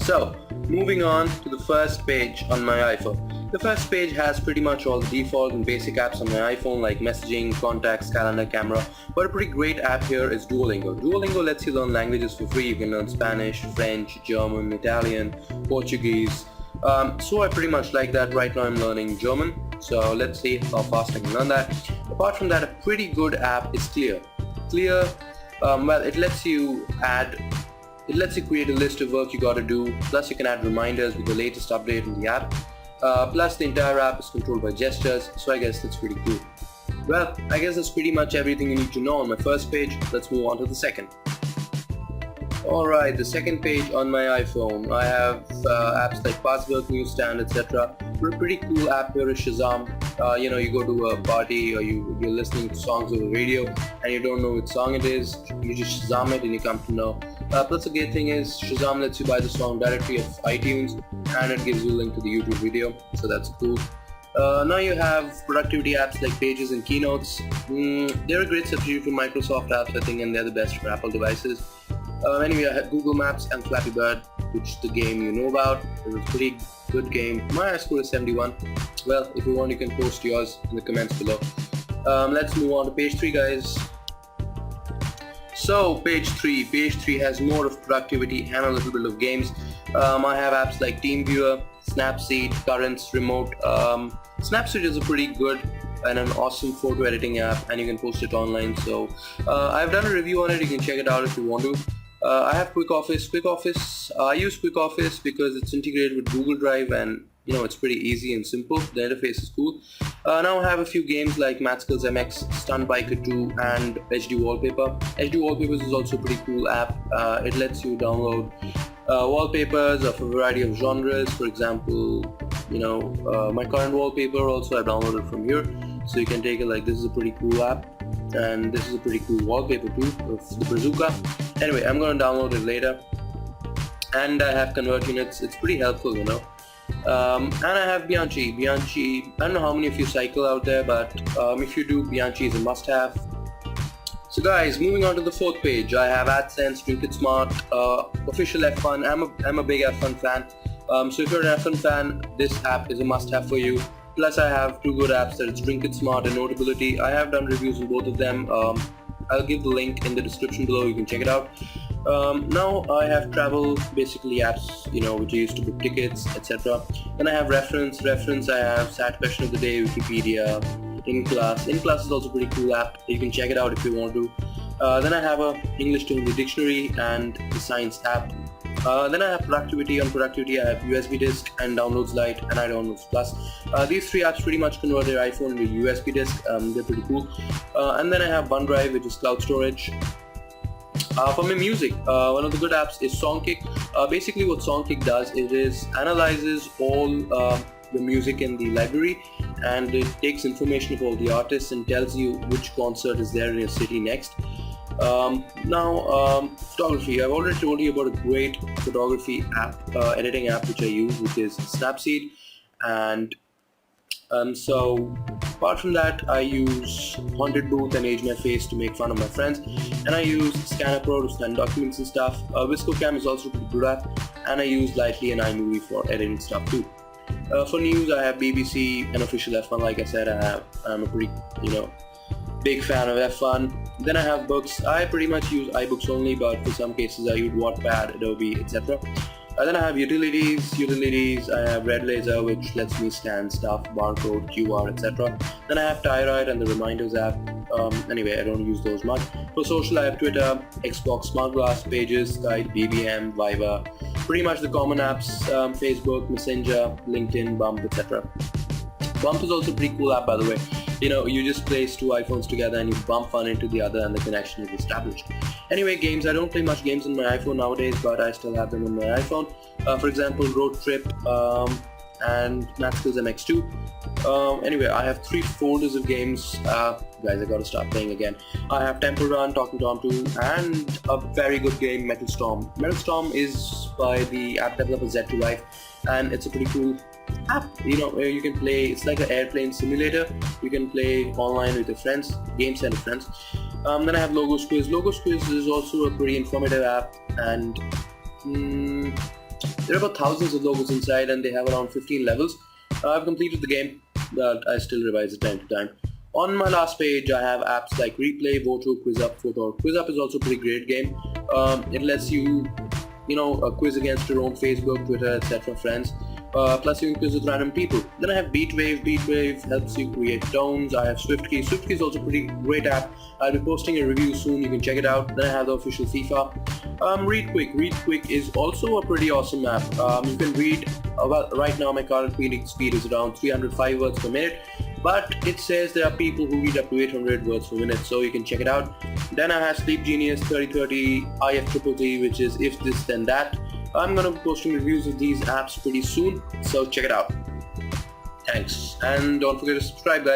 So, moving on to the first page on my iPhone. The first page has pretty much all the default and basic apps on my iPhone like messaging, contacts, calendar, camera, but a pretty great app here is Duolingo. Duolingo lets you learn languages for free. You can learn Spanish, French, German, Italian, Portuguese. So I pretty much like that. Right now I'm learning German, so let's see how fast I can learn that. Apart from that, a pretty good app is Clear. Clear, well, it lets you create a list of work you gotta do, plus you can add reminders with the latest update in the app. Plus the entire app is controlled by gestures, so I guess that's pretty cool. Well, I guess that's pretty much everything you need to know on my first page. Let's move on to the second. Alright, the second page on my iPhone. I have apps like Password, Newsstand, etc. A pretty cool app here is Shazam. You go to a party or you're listening to songs over the radio and you don't know which song it is. You just Shazam it and you come to know. Plus the great thing is Shazam lets you buy the song directly off iTunes and it gives you a link to the YouTube video, so that's cool. Now you have productivity apps like Pages and Keynotes. They're a great substitute for Microsoft apps, I think, and they're the best for Apple devices. Anyway, I had Google Maps and Flappy Bird, which the game you know about. It was a pretty good game. My high score is 71. Well, if you want, you can post yours in the comments below. Let's move on to page 3, guys. So page 3 has more of productivity and a little bit of games. I have apps like TeamViewer, Snapseed, Currents, Remote. Snapseed is a pretty good and an awesome photo editing app, and you can post it online. So I've done a review on it. You can check it out if you want to. I have Quick Office. I use Quick Office because it's integrated with Google Drive and it's pretty easy and simple. The interface is cool. Now I have a few games like Mathskills MX, Stunt Biker 2 and HD Wallpaper. HD Wallpapers is also a pretty cool app. It lets you download wallpapers of a variety of genres. For example, my current wallpaper also I downloaded from here. So you can take it like this is a pretty cool app. And this is a pretty cool wallpaper too of the bazooka. Anyway, I'm going to download it later. And I have Convert Units. It's pretty helpful, And I have Bianchi. I don't know how many of you cycle out there, but if you do, Bianchi is a must-have. So guys, moving on to the fourth page, I have AdSense, Drink It Smart, official F1. I'm a big F1 fan. So if you're an F1 fan, this app is a must-have for you. Plus I have two good apps, that is Drink It Smart and Notability. I have done reviews on both of them. I'll give the link in the description below, you can check it out. Now I have travel, basically apps, which I use to book tickets, etc. Then I have reference, I have Sad Question of the Day, Wikipedia, In Class is also a pretty cool app, you can check it out if you want to. Then I have a English to Hindi dictionary and the Science app. Then I have productivity. On productivity I have USB disk and Downloads Lite and iDownloads Plus. These three apps pretty much convert your iPhone into USB disk. They're pretty cool. And then I have OneDrive, which is cloud storage. For my music, one of the good apps is Songkick. Basically what Songkick does is analyzes all the music in the library, and it takes information of all the artists and tells you which concert is there in your city next. Photography. I've already told you about a great photography app, editing app which I use, which is Snapseed. And so apart from that, I use Haunted Booth and Age My Face to make fun of my friends, and I use Scanner Pro to scan documents and stuff. ViscoCam is also a pretty good app, and I use Lightly and iMovie for editing stuff too. For news, I have BBC and official F1. Like I said, I'm a pretty big fan of F1. Then I have books. I pretty much use iBooks only, but for some cases I use Wattpad, Adobe, etc. Then I have utilities. I have Red Laser, which lets me scan stuff, barcode, QR, etc. Then I have Thyroid and the Reminders app. Anyway, I don't use those much. For social, I have Twitter, Xbox, Smart Glass, Pages, Skype, BBM, Viber. Pretty much the common apps, Facebook, Messenger, LinkedIn, Bump, etc. Bump is also a pretty cool app, by the way. You just place two iPhones together and you bump one into the other and the connection is established. Anyway, games. I don't play much games on my iPhone nowadays, but I still have them on my iPhone. For example, Road Trip and Mathskills MX2. Anyway, I have 3 folders of games. Guys, I gotta start playing again. I have Temple Run, Talking Tom 2, and a very good game, Metal Storm. Metal Storm is by the app developer Z2 Life, and it's a pretty cool app. You can play, it's like an airplane simulator. You can play online with your friends, game set of friends. Then I have Logos Quiz. Logos Quiz is also a pretty informative app, and There are about thousands of logos inside, and they have around 15 levels. I've completed the game, but I still revise it time to time. On my last page, I have apps like Replay, Voto, QuizUp, Photo. QuizUp is also a pretty great game. It lets you, quiz against your own Facebook, Twitter, etc. friends. Plus you can quiz with random people. Then I have Beatwave. Beatwave helps you create tones. I have SwiftKey. SwiftKey is also a pretty great app. I'll be posting a review soon. You can check it out. Then I have the official FIFA. ReadQuick. ReadQuick is also a pretty awesome app. You can read. Right now my current reading speed is around 305 words per minute. But it says there are people who read up to 800 words per minute, so you can check it out. Then I have Sleep Genius 3030 IFTTT, which is if this then that. I'm gonna be posting reviews of these apps pretty soon, so check it out. Thanks, and don't forget to subscribe, guys.